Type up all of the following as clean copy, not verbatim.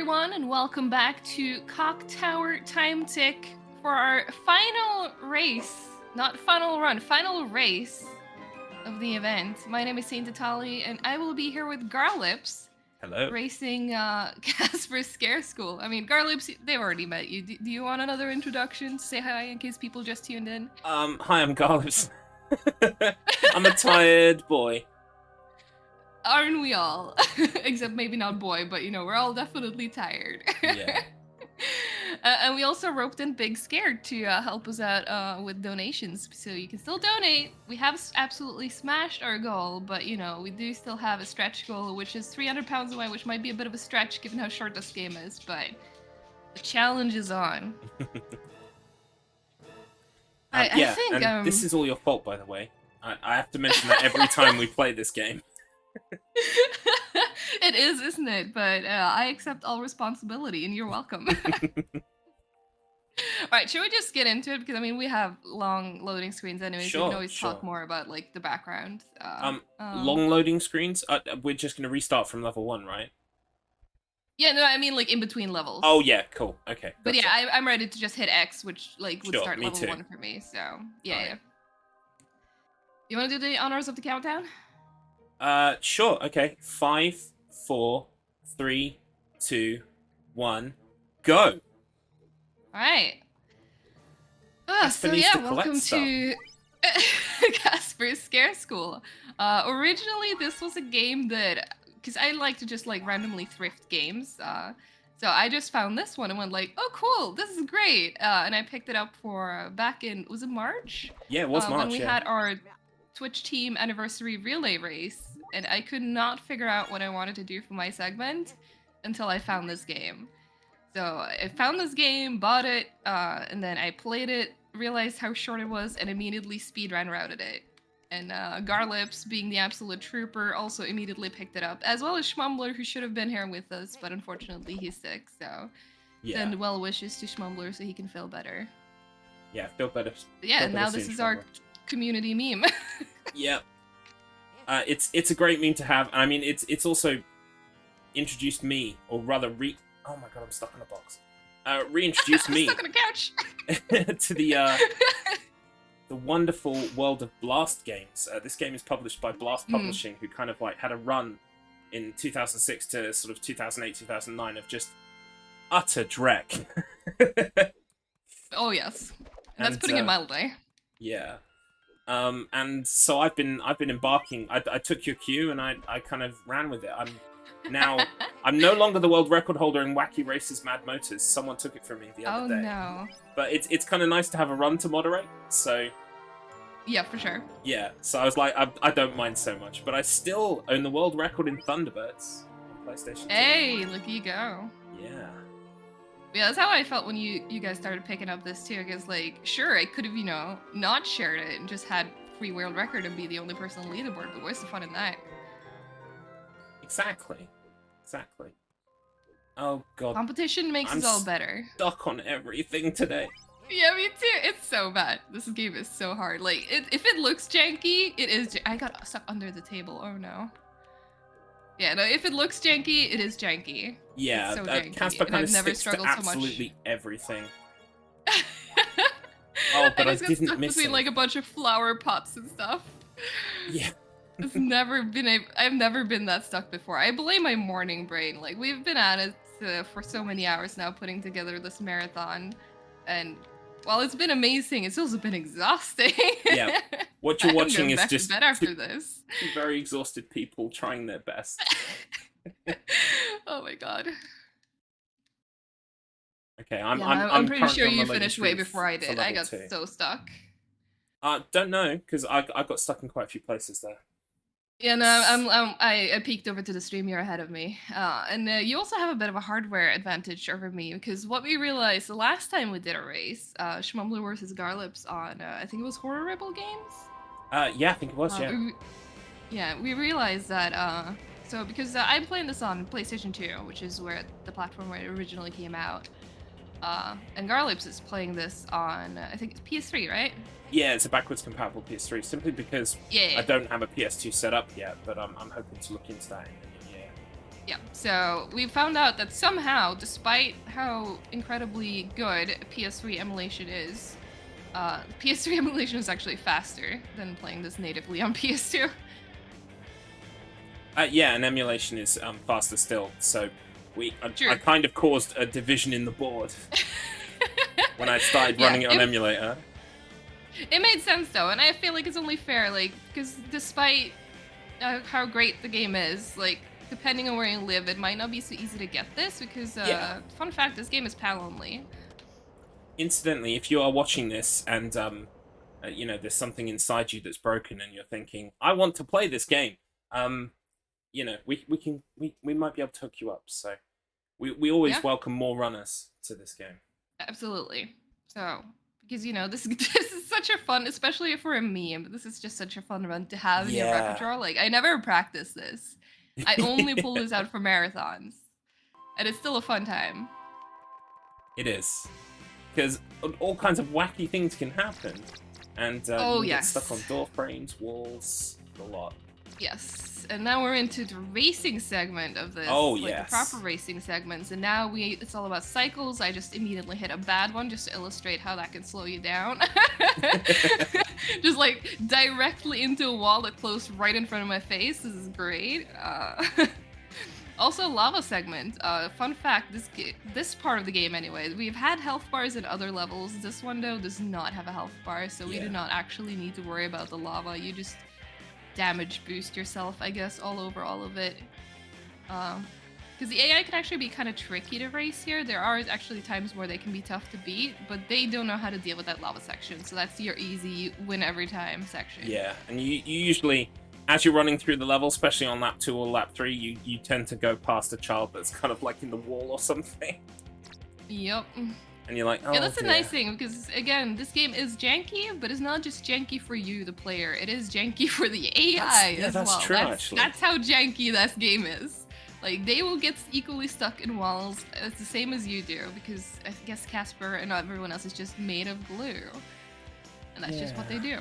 everyone, and welcome back to Cock Tower Time Tick for our final race, not final run, final race of the event. My name is TaintedTali, and I will be here with Garlips, Hello. racing Casper's Scare School. I mean, Garlips, they've already met you. Do you want another introduction to say hi in case people just tuned in? Hi, I'm Garlips. I'm a tired boy. Aren't we all? Except maybe not boy, but we're all definitely tired. Yeah. And we also roped in Big Scared to help us out with donations, so you can still donate. We have absolutely smashed our goal, but we do still have a stretch goal, which is 300 pounds away, which might be a bit of a stretch given how short this game is, but the challenge is on. I think this is all your fault, by the way. I have to mention that every time we play this game. It is, isn't it? But I accept all responsibility, and you're welcome. Alright, should we just get into it? Because, I mean, we have long loading screens anyway, so we can always talk more about, like, the background. Long loading screens? We're just going to restart from level 1, right? Yeah, no, I mean, like, in between levels. Oh, yeah, cool. Okay. But yeah, I'm ready to just hit X, which, like, would start level too. 1 for me, so, yeah. You want to do the honors of the countdown? Sure, okay. 5, 4, 3, 2, 1, go! Alright. So yeah, welcome to Casper's Scare School. Originally, this was a game that, because I like to just like randomly thrift games, so I just found this one and went like, oh cool, this is great, and I picked it up for back in, was it March? Yeah, it was March, when we had our Twitch team anniversary relay race, and I could not figure out what I wanted to do for my segment until I found this game. So I found this game, bought it, and then I played it, realized how short it was, and immediately speedrun routed it. And Garlips, being the absolute trooper, also immediately picked it up, as well as Schmumbler, who should have been here with us, but unfortunately he's sick, so send well wishes to Schmumbler so he can feel better. Yeah, feel better. But yeah, now this is our community meme. Yeah. It's a great meme to have. I mean, it's also introduced me, or rather oh my god, I'm stuck in a box. Reintroduced me stuck on a couch to the wonderful world of Blast games. This game is published by Blast Publishing, who kind of like had a run in 2006 to sort of 2008, 2009 of just utter dreck. Oh yes, that's putting it mildly. Yeah. And so I've been embarking. I took your cue and I kind of ran with it. I'm no longer the world record holder in Wacky Races Mad Motors. Someone took it from me the other day. Oh no. But it's kind of nice to have a run to moderate, so... Yeah, for sure. Yeah, so I was like, I don't mind so much, but I still own the world record in Thunderbirds on PlayStation 2. Hey, look you go. Yeah. Yeah, that's how I felt when you guys started picking up this too, because like, sure, I could have, not shared it and just had free world record and be the only person on the leaderboard, but where's the fun in that? Exactly. Oh god. Competition makes us all better. Stuck on everything today. Yeah, me too. It's so bad. This game is so hard. Like, if it looks janky, it is. I got stuck under the table. Oh no. Yeah, no. If it looks janky, it is janky. Yeah, it's so janky. Casper kind of sticks to absolutely everything. Oh, but I didn't miss between like a bunch of flower pots and stuff. Yeah. I've never been that stuck before. I blame my morning brain. Like, we've been at it for so many hours now putting together this marathon, and while it's been amazing, it's also been exhausting. Yeah, what you're watching is just after two very exhausted people trying their best. Oh my god. Okay, I'm pretty sure you finished way before I did. I got so stuck. Don't know, because I got stuck in quite a few places there. Yeah, no, I peeked over to the stream. You're ahead of me, and you also have a bit of a hardware advantage over me, because what we realized the last time we did a race, Schmumbler versus Garlips on, I think it was Horror Rebel Games. Yeah, I think it was. We realized that so because I'm playing this on PlayStation 2, which is where the platform where it originally came out, and Garlips is playing this on I think it's PS3, right? Yeah, it's a backwards compatible PS3, simply because I don't have a PS2 set up yet, but I'm hoping to look into that in the new year. Yeah, so we found out that somehow, despite how incredibly good PS3 emulation is, PS3 emulation is actually faster than playing this natively on PS2. Yeah, and emulation is faster still. So I True. kind of caused a division in the board when I started Yeah, running it on emulator. it made sense though, and I feel like it's only fair, like, because despite how great the game is, like, depending on where you live, it might not be so easy to get this because, Yeah. fun fact, this game is PAL only. Incidentally, if you are watching this and you know, there's something inside you that's broken and you're thinking, I want to play this game, you know, we might be able to hook you up. So we always Yeah, welcome more runners to this game. absolutely. So, because, this this is such a fun, especially for a meme, this is just such a fun run to have in your Yeah. repertoire. Like, I never practice this. I only pull this out for marathons. And it's still a fun time. It is. Because all kinds of wacky things can happen. And you can get stuck on door frames, walls, a lot. Yes. And now we're into the racing segment of this. Oh, like yes. the proper racing segments. And now it's all about cycles. I just immediately hit a bad one just to illustrate how that can slow you down. Just like directly into a wall that closed right in front of my face. This is great. Also, lava segment. Fun fact: this part of the game, anyway, we've had health bars in other levels. This one though does not have a health bar, so we do not actually need to worry about the lava. You just damage boost yourself, I guess, all over all of it. Because the AI can actually be kind of tricky to race here. There are actually times where they can be tough to beat, but they don't know how to deal with that lava section. So that's your easy win every time section. Yeah, and you usually, as you're running through the level, especially on lap 2 or lap 3, you tend to go past a child that's kind of like in the wall or something. Yep. And you're like, oh, yeah, that's dear. a nice thing, because again, this game is janky, but it's not just janky for you, the player. It is janky for the AI as well. True, actually. That's how janky this game is. Like, they will get equally stuck in walls. It's the same as you do, because I guess Casper and everyone else is just made of glue. And that's just what they do.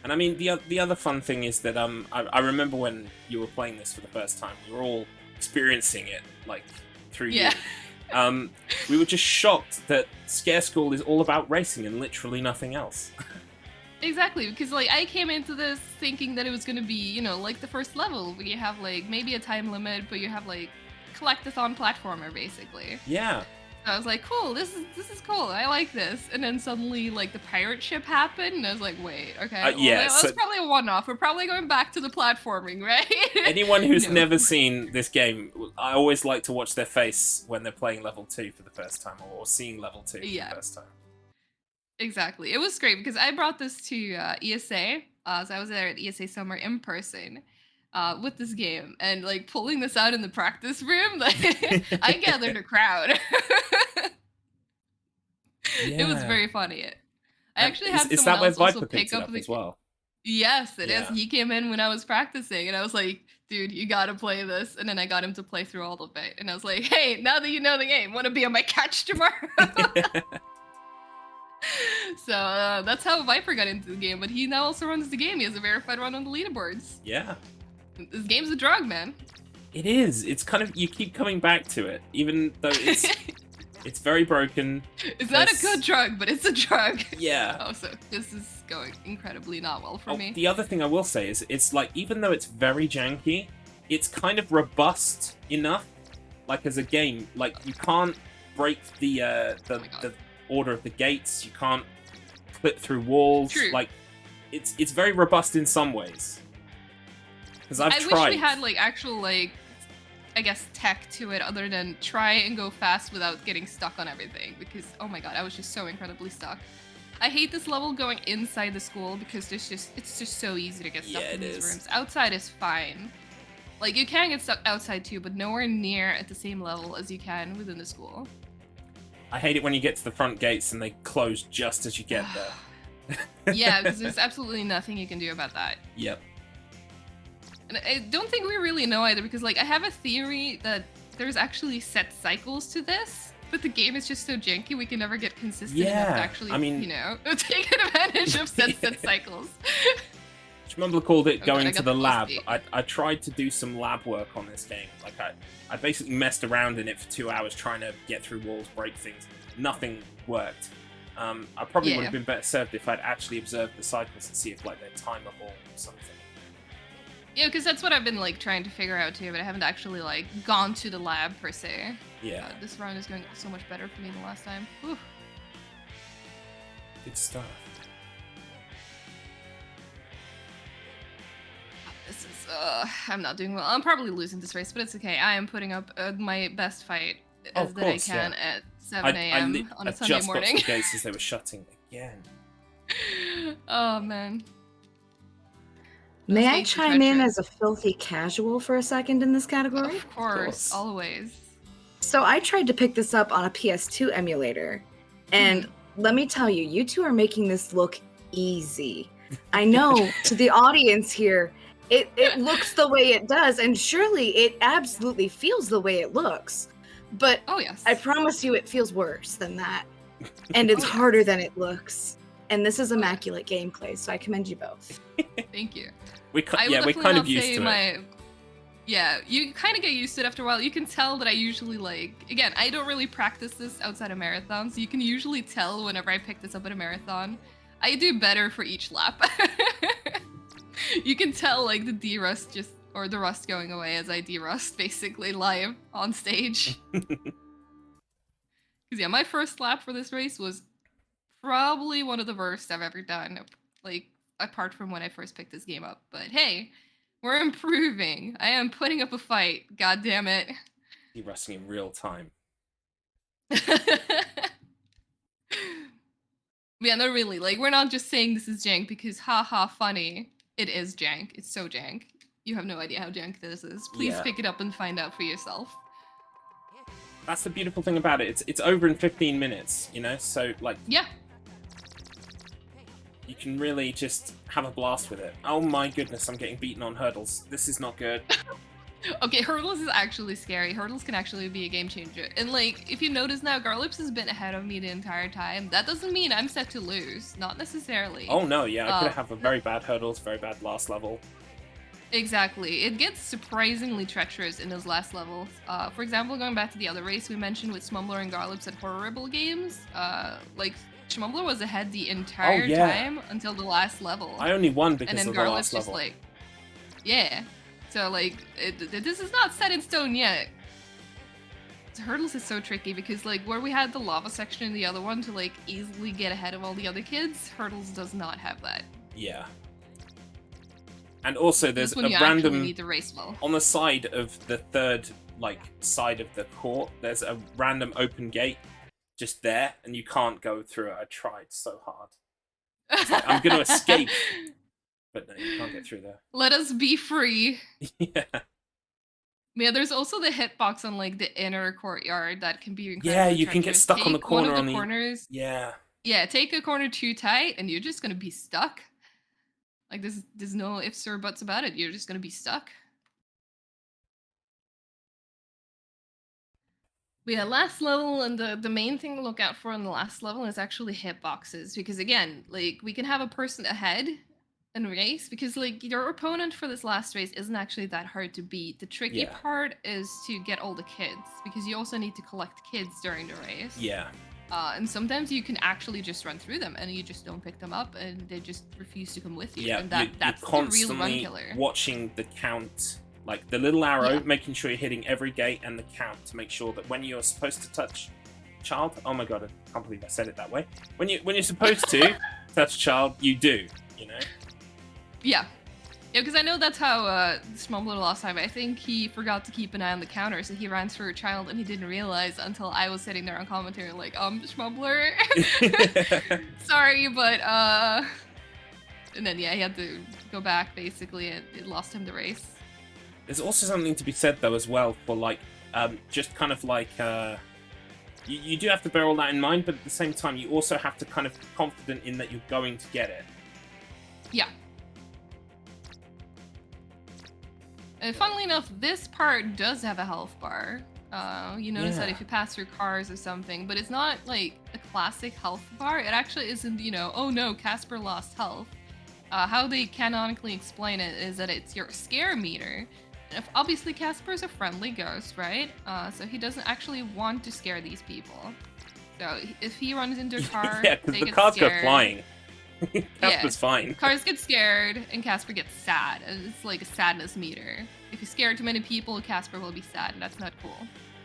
And I mean, the other fun thing is that I remember when you were playing this for the first time, we were all experiencing it, like, through you. We were just shocked that Scare School is all about racing and literally nothing else. Exactly, because like I came into this thinking that it was gonna be, like the first level where you have like maybe a time limit, but you have like collectathon platformer basically. Yeah. So I was like, cool, this is cool, I like this. And then suddenly like the pirate ship happened, and I was like, wait, okay, that's probably a one-off. We're probably going back to the platforming, right? Anyone who's never seen this game, I always like to watch their face when they're playing level 2 for the first time, or seeing level 2 for the first time. Exactly. It was great because I brought this to ESA. So I was there at ESA Summer in person with this game, and like pulling this out in the practice room, like I gathered a crowd. It was very funny. I actually had someone else also pick up the as well. Yes, it is. He came in when I was practicing, and I was like, dude, you gotta play this. And then I got him to play through all of it. And I was like, hey, now that you know the game, want to be on my catch tomorrow? So that's how Viper got into the game, but he now also runs the game. He has a verified run on the leaderboards. Yeah. This game's a drug, man. It is. It's kind of, you keep coming back to it, even though it's very broken. It's not a good drug, but it's a drug. Yeah. Oh, so this is going incredibly not well for me. The other thing I will say is, it's like, even though it's very janky, it's kind of robust enough, like as a game. Like, you can't break the order of the gates. You can't clip through walls. True. Like, it's very robust in some ways. Because I wish we had like actual like, I guess, tech to it other than try and go fast without getting stuck on everything. Because oh my god, I was just so incredibly stuck. I hate this level going inside the school because it's just so easy to get stuck in these rooms. Outside is fine. Like, you can get stuck outside too, but nowhere near at the same level as you can within the school. I hate it when you get to the front gates and they close just as you get there. Yeah, because there's absolutely nothing you can do about that. Yep. And I don't think we really know either, because like I have a theory that there's actually set cycles to this, but the game is just so janky we can never get consistent enough to actually, take advantage of set cycles. Schmumbler called it Oh god, going I to got the the lab. feet. I tried to do some lab work on this game. Like I basically messed around in it for 2 hours trying to get through walls, break things. Nothing worked. I probably would Yeah. have been better served if I'd actually observed the cycles and see if like they're timeable or something. Yeah, because that's what I've been like trying to figure out too, but I haven't actually like gone to the lab per se. Yeah. This round is going so much better for me than last time. Whew. Good stuff. This is, I'm not doing well. I'm probably losing this race, but it's okay. I am putting up my best fight as Of that course, I can yeah. at 7 a.m. on a Sunday just morning. got to the gates as they were shutting again. Oh, man. May Those I gates are chime in treacherous. as a filthy casual for a second in this category? Of course, course. always. So I tried to pick this up on a PS2 emulator, and let me tell you, you two are making this look easy. I know to the audience here, it looks the way it does, and surely it absolutely feels the way it looks. But Oh, yes. I promise you it feels worse than that. And it's Oh, yes. harder than it looks. And this is immaculate gameplay, so I commend you both. Thank you. We're definitely kind of not used say to it. Yeah, you kind of get used to it after a while. You can tell that I usually like. Again, I don't really practice this outside of marathons. You can usually tell whenever I pick this up at a marathon. I do better for each lap. You can tell like the de-rust or the rust going away as I de-rust basically live on stage. Because yeah, my first lap for this race was probably one of the worst I've ever done. Like, apart from when I first picked this game up. But hey, we're improving. I am putting up a fight. God damn it. You're rusting in real time. Yeah, no, really. Like, we're not just saying this is jank because haha funny. It is jank. It's so jank. You have no idea how jank this is. Please Yeah. pick it up and find out for yourself. That's the beautiful thing about it. It's over in 15 minutes, you know? So, like, Yeah. you can really just have a blast with it. Oh my goodness, I'm getting beaten on hurdles. This is not good. Okay, hurdles is actually scary. Hurdles can actually be a game changer. And like, if you notice now, Garlips has been ahead of me the entire time. That doesn't mean I'm set to lose. Not necessarily. Oh no, yeah, I could have a very bad hurdles, very bad last level. Exactly. It gets surprisingly treacherous in those last levels. For example, going back to the other race we mentioned with Schmumbler and Garlips at Horrible Games, like, Schmumbler was ahead the entire yeah. time until the last level. I only won And because then of the Garlips last just level. like, yeah. So like, this is not set in stone yet. Hurdles is so tricky because like where we had the lava section in the other one to like easily get ahead of all the other kids, Hurdles does not have that. Yeah. And also there's This one you a actually random need to race well. on the side of the third like side of the court, there's a random open gate just there and you can't go through it. I tried so hard. Like, I'm gonna escape. But no, you can't get through there. Let us be free. Yeah. Yeah, there's also the hitbox on like the inner courtyard that can be incredibly Yeah, you can get treacherous. stuck on the Take one corner of on the the corners. Yeah. Yeah, take a corner too tight and you're just gonna be stuck. Like there's no ifs or buts about it. You're just gonna be stuck. But yeah, last level, and the main thing to look out for in the last level is actually hitboxes. Because again, like we can have a person ahead in race because like your opponent for this last race isn't actually that hard to beat. The tricky Yeah. part is to get all the kids because you also need to collect kids during the race. Yeah. And sometimes you can actually just run through them and you just don't pick them up and they just refuse to come with you. Yeah. And You're that's the real run constantly killer. watching the count, like the little arrow, Yeah. making sure you're hitting every gate and the count to make sure that when you're supposed to touch child, oh my god, I can't believe I said it that way. When you're supposed to touch child, you do, you know? Yeah. Yeah, because I know that's how Schmumbler last time. I think he forgot to keep an eye on the counter, so he ran through a child and he didn't realize until I was sitting there on commentary like, Schmumbler, sorry, but and then yeah, he had to go back basically and it lost him the race. There's also something to be said though as well for like just kind of like you do have to bear all that in mind, but at the same time you also have to kind of be confident in that you're going to get it. Yeah. Funnily enough, this part does have a health bar. You notice that Yeah. if you pass through cars or something, but it's not like a classic health bar. It actually isn't, oh no, Casper lost health. How they canonically explain it is that it's your scare meter. And if obviously Casper is a friendly ghost, right? So he doesn't actually want to scare these people. So if he runs into a car, Yeah, because they the get cars scared. go flying. Casper's Yeah. fine. Cars get scared, and Casper gets sad. It's like a sadness meter. If you scare too many people, Casper will be sad, and that's not cool.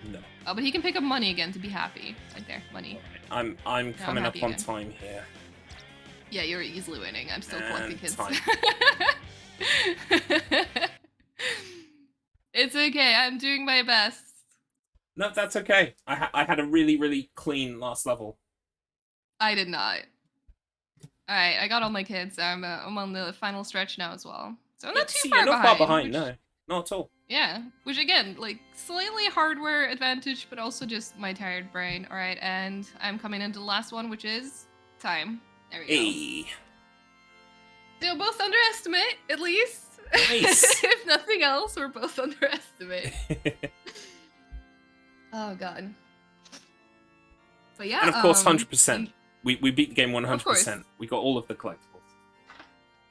No. But he can pick up money again to be happy. Right there, money. I'm coming up happy on again. time here. Yeah, you're easily winning. I'm still collecting And kids. time. It's okay. I'm doing my best. No, that's okay. I had a really, really clean last level. I did not. All right, I got all my kids. I'm on the final stretch now as well. So I'm not too far you're not behind. far behind, which- no. Not at all. Yeah, which again, like slightly hardware advantage, but also just my tired brain. All right, and I'm coming into the last one, which is time. There we go. Hey. They'll both underestimate, at least. Nice. If nothing else, we're both underestimate. Oh god. But yeah. And of course, 100%. and We beat the game Of course. 100%. We got all of the collectibles.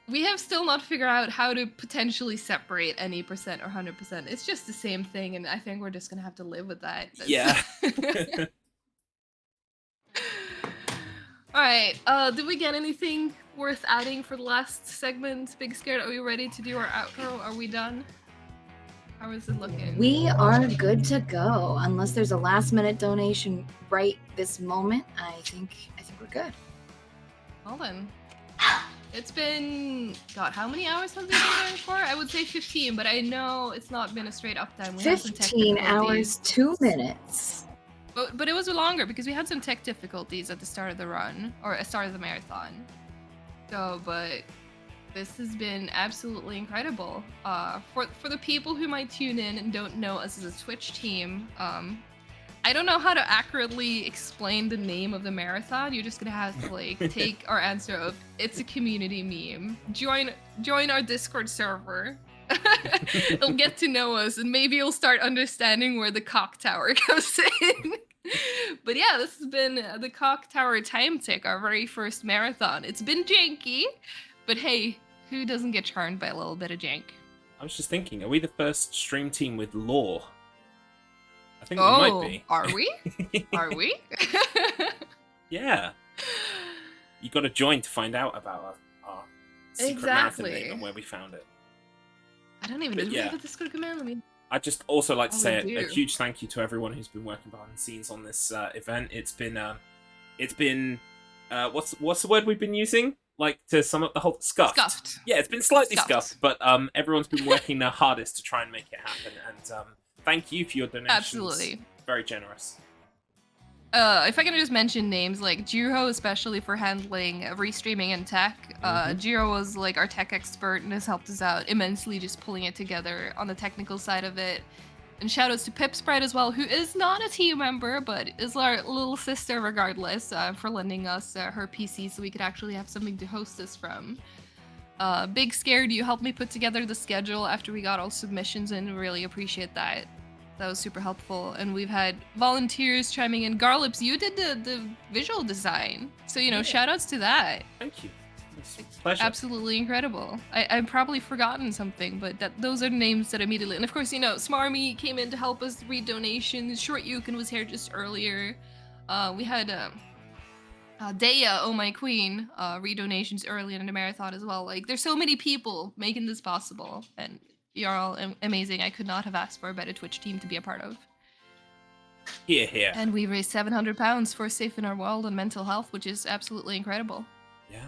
We have still not figured out how to potentially separate any percent or 100%. It's just the same thing, and I think we're just gonna have to live with that. Yeah. Alright, did we get anything worth adding for the last segment? Big Scared, are we ready to do our outro? Are we done? How is it looking? We are good to go. Unless there's a last minute donation right this moment, I think we're good. Well then. It's been, God, how many hours have we been going for? I would say 15, but I know it's not been a straight uptime. We had some tech 15 difficulties. hours, 2 minutes. But it was longer because we had some tech difficulties at the start of the run, or at the start of the marathon. So, but this has been absolutely incredible. For the people who might tune in and don't know us as a Twitch team, I don't know how to accurately explain the name of the marathon. You're just gonna have to like take our answer of it's a community meme. Join our Discord server. You'll get to know us, and maybe you'll start understanding where the cock tower comes in. But yeah, this has been the Cock Tower Time Tick, our very first marathon. It's been janky, but hey, who doesn't get charmed by a little bit of jank? I was just thinking, are we the first stream team with lore? I think Oh, we might be. are we? Are we? Yeah. You got to join to find out about our secret marathon Exactly. name and where we found it. I don't even But know. Do we yeah. have a Discord command? Let me. I'd just also like to Oh, say we a do. huge thank you to everyone who's been working behind the scenes on this event. It's been what's the word we've been using? Like to sum up the whole scuffed. Scuffed. Yeah, it's been slightly Scuffed. scuffed, but everyone's been working their hardest to try and make it happen. And thank you for your donations. Absolutely. Very generous. If I can just mention names like Jiro, especially for handling restreaming and tech. Jiro was like our tech expert and has helped us out immensely, just pulling it together on the technical side of it. And shoutouts to Pipsprite as well, who is not a team member but is our little sister regardless, for lending us her PC so we could actually have something to host this from. Big Scared, you helped me put together the schedule after we got all submissions in. Really appreciate that. That was super helpful. And we've had volunteers chiming in. Garlips, you did the visual design. So, you know, Yeah. shout outs to that. Thank you. It's a pleasure. Absolutely incredible. I've probably forgotten something, but those are names that immediately. And of course, you know, Smarmy came in to help us read donations. Short Yukon was here just earlier. We had Daya, oh my queen, read donations early in the marathon as well. Like, there's so many people making this possible. And you're all amazing. I could not have asked for a better Twitch team to be a part of. Here, here. And we raised £700 for Safe in Our World and mental health, which is absolutely incredible. Yeah.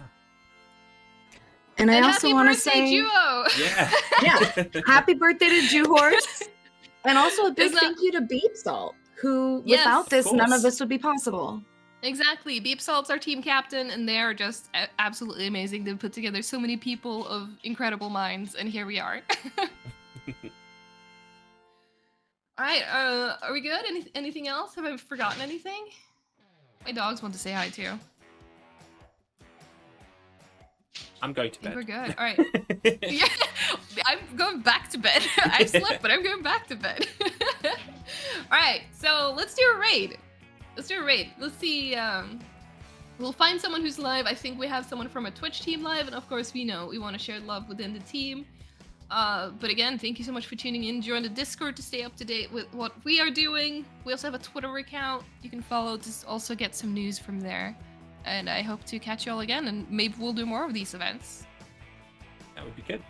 And I also happy want to birthday, say, Duo! Yeah. Yeah. happy birthday to Jew Horse, and also a big Is that- thank you to Beep Salt, who Yes, without this, of none course. of this would be possible. Exactly. Beep Salt's our team captain, and they are just absolutely amazing. They've put together so many people of incredible minds, and here we are. All right, are we good? Anything else? Have I forgotten anything? My dogs want to say hi too. I'm going to I think we're bed. good. All right. Yeah, I'm going back to bed. I slept, but I'm going back to bed. All right, so let's do a raid. Let's see. We'll find someone who's live. I think we have someone from a Twitch team live, and of course we know we want to share love within the team. But again, thank you so much for tuning in. Join the Discord to stay up to date with what we are doing. We also have a Twitter account you can follow to also get some news from there. And I hope to catch you all again, and maybe we'll do more of these events. That would be good.